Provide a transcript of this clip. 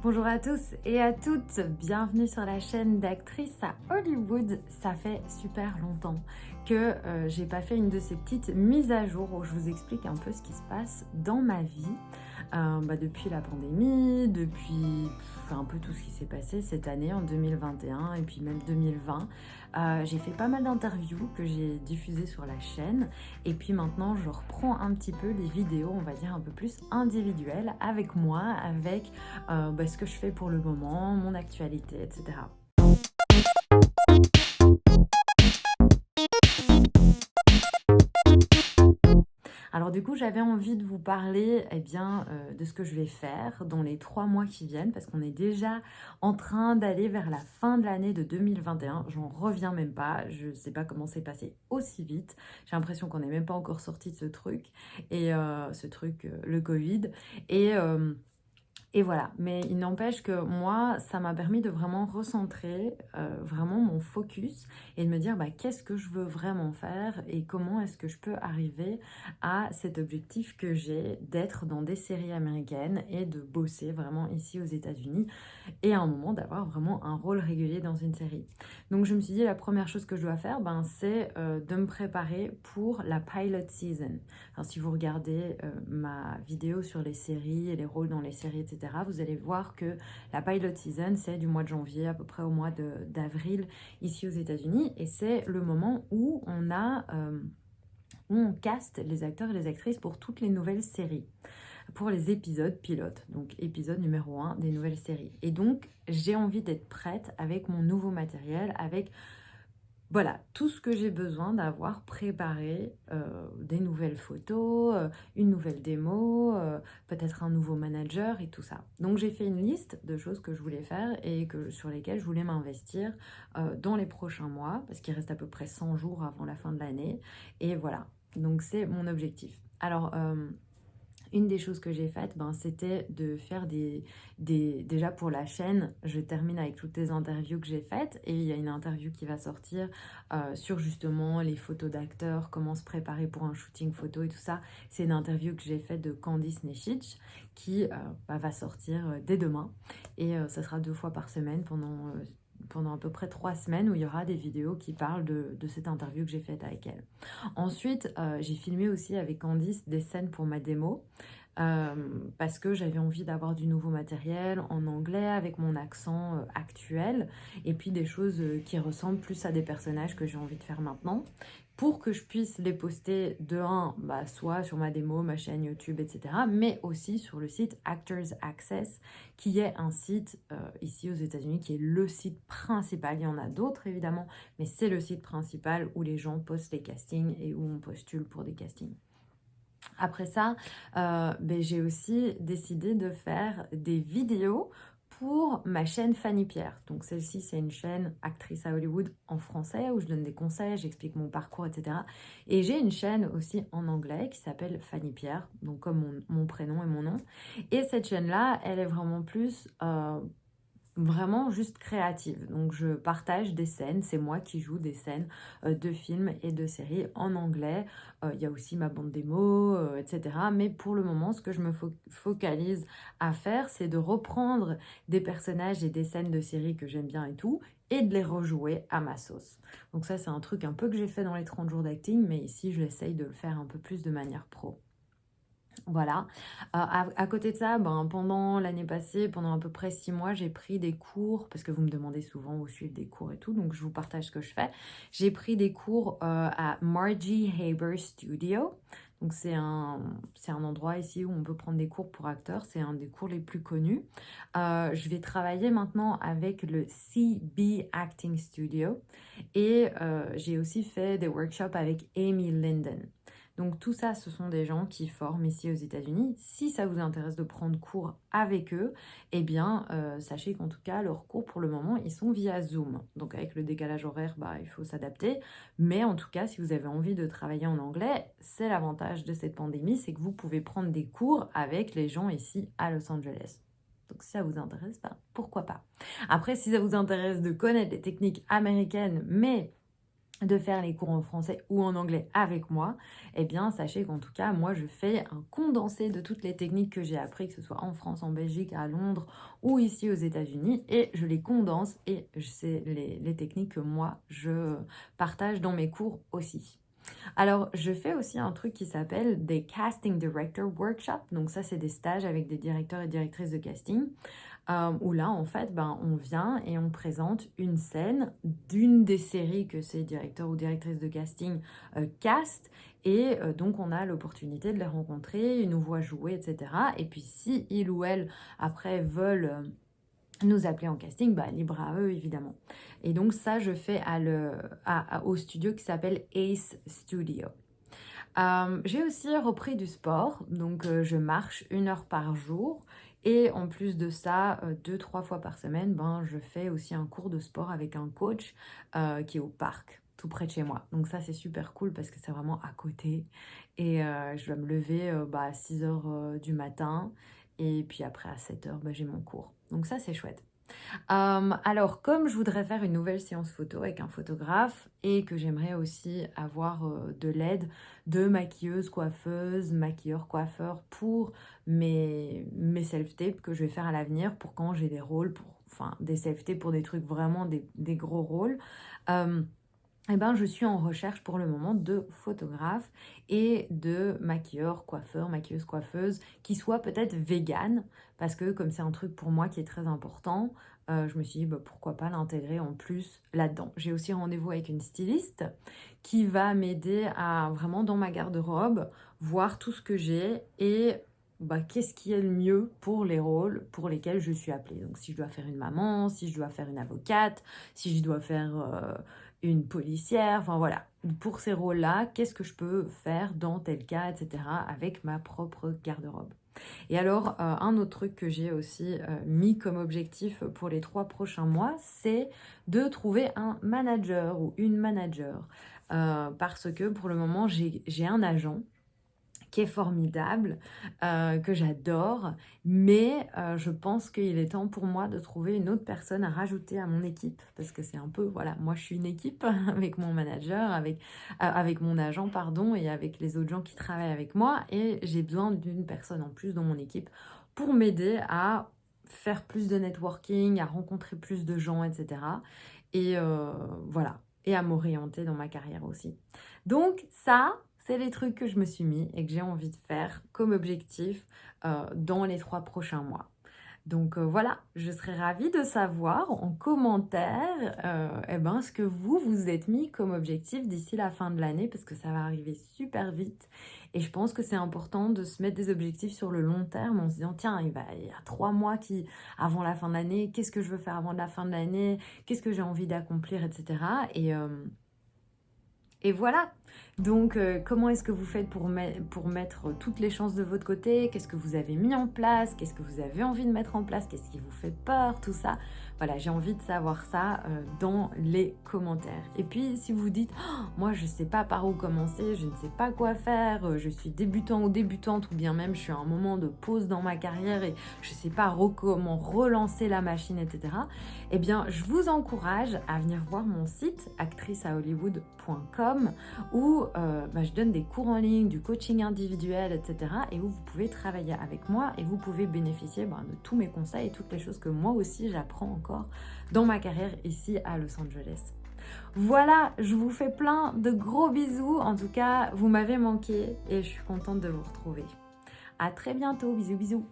Bonjour à tous et à toutes, bienvenue sur la chaîne d'actrices à Hollywood. Ça fait super longtemps que j'ai pas fait une de ces petites mises à jour où je vous explique un peu ce qui se passe dans ma vie depuis la pandémie, depuis un peu tout ce qui s'est passé cette année en 2021 et puis même 2020. J'ai fait pas mal d'interviews que j'ai diffusées sur la chaîne et puis maintenant je reprends un petit peu les vidéos, on va dire un peu plus individuelles avec moi, avec ce que je fais pour le moment, mon actualité, etc. Alors du coup, j'avais envie de vous parler de ce que je vais faire dans les 3 mois qui viennent, parce qu'on est déjà en train d'aller vers la fin de l'année de 2021. J'en reviens même pas, je ne sais pas comment c'est passé aussi vite. J'ai l'impression qu'on n'est même pas encore sorti de ce truc, le Covid. Et... Et voilà, mais il n'empêche que moi, ça m'a permis de vraiment recentrer vraiment mon focus et de me dire qu'est-ce que je veux vraiment faire et comment est-ce que je peux arriver à cet objectif que j'ai d'être dans des séries américaines et de bosser vraiment ici aux États-Unis et à un moment d'avoir vraiment un rôle régulier dans une série. Donc je me suis dit la première chose que je dois faire, c'est de me préparer pour la pilot season. Alors si vous regardez ma vidéo sur les séries et les rôles dans les séries, etc., vous allez voir que la pilot season, c'est du mois de janvier à peu près au mois d'avril ici aux États-Unis et c'est le moment où où on caste les acteurs et les actrices pour toutes les nouvelles séries, pour les épisodes pilotes, donc épisode numéro 1 des nouvelles séries. Et donc, j'ai envie d'être prête avec mon nouveau matériel, avec tout ce que j'ai besoin d'avoir préparé, des nouvelles photos, une nouvelle démo, peut-être un nouveau manager et tout ça. Donc j'ai fait une liste de choses que je voulais faire et sur lesquelles je voulais m'investir dans les prochains mois, parce qu'il reste à peu près 100 jours avant la fin de l'année. Et voilà, donc c'est mon objectif. Alors, une des choses que j'ai faites, c'était de faire déjà pour la chaîne, je termine avec toutes les interviews que j'ai faites et il y a une interview qui va sortir sur justement les photos d'acteurs, comment se préparer pour un shooting photo et tout ça. C'est une interview que j'ai faite de Candice Neshich qui va sortir dès demain et ça sera 2 fois par semaine pendant à peu près 3 semaines où il y aura des vidéos qui parlent de cette interview que j'ai faite avec elle. Ensuite, j'ai filmé aussi avec Candice des scènes pour ma démo parce que j'avais envie d'avoir du nouveau matériel en anglais avec mon accent actuel et puis des choses qui ressemblent plus à des personnages que j'ai envie de faire maintenant pour que je puisse les poster soit sur ma démo, ma chaîne YouTube, etc., mais aussi sur le site Actors Access, qui est un site ici aux États-Unis, qui est le site principal. Il y en a d'autres évidemment, mais c'est le site principal où les gens postent les castings et où on postule pour des castings. Après ça, j'ai aussi décidé de faire des vidéos pour ma chaîne Fanny Pierre. Donc celle-ci, c'est une chaîne actrice à Hollywood en français où je donne des conseils, j'explique mon parcours, etc. Et j'ai une chaîne aussi en anglais qui s'appelle Fanny Pierre, donc comme mon prénom et mon nom. Et cette chaîne-là, elle est vraiment plus vraiment juste créative. Donc je partage des scènes, c'est moi qui joue des scènes de films et de séries en anglais. Il y a aussi ma bande démo, etc. Mais pour le moment, ce que je me focalise à faire, c'est de reprendre des personnages et des scènes de séries que j'aime bien et tout, et de les rejouer à ma sauce. Donc ça, c'est un truc un peu que j'ai fait dans les 30 jours d'acting, mais ici, je l'essaye de le faire un peu plus de manière pro. Voilà. À côté de ça, pendant l'année passée, pendant à peu près 6 mois, j'ai pris des cours, parce que vous me demandez souvent où suivre des cours et tout, donc je vous partage ce que je fais. J'ai pris des cours à Margie Haber Studio. Donc c'est un endroit ici où on peut prendre des cours pour acteurs, c'est un des cours les plus connus. Je vais travailler maintenant avec le CB Acting Studio et j'ai aussi fait des workshops avec Amy Linden. Donc tout ça, ce sont des gens qui forment ici aux États-Unis. Si ça vous intéresse de prendre cours avec eux, sachez qu'en tout cas, leurs cours pour le moment, ils sont via Zoom. Donc avec le décalage horaire, il faut s'adapter. Mais en tout cas, si vous avez envie de travailler en anglais, c'est l'avantage de cette pandémie, c'est que vous pouvez prendre des cours avec les gens ici à Los Angeles. Donc si ça vous intéresse, pourquoi pas. Après, si ça vous intéresse de connaître les techniques américaines, mais de faire les cours en français ou en anglais avec moi, eh bien, sachez qu'en tout cas, moi, je fais un condensé de toutes les techniques que j'ai appris, que ce soit en France, en Belgique, à Londres ou ici aux États-Unis, et je les condense et c'est les techniques que moi, je partage dans mes cours aussi. Alors, je fais aussi un truc qui s'appelle des Casting Director Workshops. Donc ça, c'est des stages avec des directeurs et directrices de casting. Où là, en fait, on vient et on présente une scène d'une des séries que ces directeurs ou directrices de casting castent. Et donc, on a l'opportunité de les rencontrer, ils nous voient jouer, etc. Et puis, si ils ou elles, après, veulent nous appeler en casting, libre à eux, évidemment. Et donc, ça, je fais au studio qui s'appelle Ace Studio. J'ai aussi repris du sport, donc je marche 1 heure par jour. Et en plus de ça, 2-3 fois par semaine, je fais aussi un cours de sport avec un coach qui est au parc, tout près de chez moi. Donc ça, c'est super cool parce que c'est vraiment à côté. Et je dois me lever à 6 heures du matin. Et puis après, à 7 heures, j'ai mon cours. Donc ça, c'est chouette. Alors, comme je voudrais faire une nouvelle séance photo avec un photographe et que j'aimerais aussi avoir de l'aide de maquilleuses, coiffeuses, maquilleurs, coiffeurs pour mes self-tapes que je vais faire à l'avenir pour quand j'ai des rôles, enfin des self-tapes pour des trucs vraiment des gros rôles. Je suis en recherche pour le moment de photographes et de maquilleurs, coiffeurs, maquilleuses, coiffeuses qui soient peut-être véganes parce que comme c'est un truc pour moi qui est très important, je me suis dit pourquoi pas l'intégrer en plus là-dedans. J'ai aussi rendez-vous avec une styliste qui va m'aider à vraiment dans ma garde-robe voir tout ce que j'ai et qu'est-ce qui est le mieux pour les rôles pour lesquels je suis appelée. Donc si je dois faire une maman, si je dois faire une avocate, si je dois faire une policière, enfin voilà. Pour ces rôles-là, qu'est-ce que je peux faire dans tel cas, etc. avec ma propre garde-robe. Et alors, un autre truc que j'ai aussi mis comme objectif pour les 3 prochains mois, c'est de trouver un manager ou une manager. Parce que pour le moment, j'ai un agent qui est formidable, que j'adore, mais je pense qu'il est temps pour moi de trouver une autre personne à rajouter à mon équipe, parce que c'est un peu, voilà, moi je suis une équipe avec mon manager, avec mon agent, pardon, et avec les autres gens qui travaillent avec moi, et j'ai besoin d'une personne en plus dans mon équipe pour m'aider à faire plus de networking, à rencontrer plus de gens, etc. Et voilà, et à m'orienter dans ma carrière aussi. Donc ça, c'est les trucs que je me suis mis et que j'ai envie de faire comme objectif dans les 3 prochains mois. Donc voilà, je serais ravie de savoir en commentaire ce que vous êtes mis comme objectif d'ici la fin de l'année parce que ça va arriver super vite et je pense que c'est important de se mettre des objectifs sur le long terme en se disant tiens, il y a 3 mois avant la fin de l'année, qu'est-ce que je veux faire avant la fin de l'année, qu'est-ce que j'ai envie d'accomplir, etc. Et voilà, donc comment est-ce que vous faites pour mettre toutes les chances de votre côté? Qu'est-ce que vous avez mis en place? Qu'est-ce que vous avez envie de mettre en place? Qu'est-ce qui vous fait peur? Tout ça, voilà, j'ai envie de savoir ça dans les commentaires. Et puis, si vous dites, oh, moi je ne sais pas par où commencer, je ne sais pas quoi faire, je suis débutant ou débutante, ou bien même je suis à un moment de pause dans ma carrière et je ne sais pas comment relancer la machine, etc. Eh bien, je vous encourage à venir voir mon site actriceahollywood.com où je donne des cours en ligne, du coaching individuel, etc. et où vous pouvez travailler avec moi et vous pouvez bénéficier de tous mes conseils et toutes les choses que moi aussi j'apprends encore dans ma carrière ici à Los Angeles. Voilà, je vous fais plein de gros bisous. En tout cas, vous m'avez manqué et je suis contente de vous retrouver. À très bientôt, bisous bisous.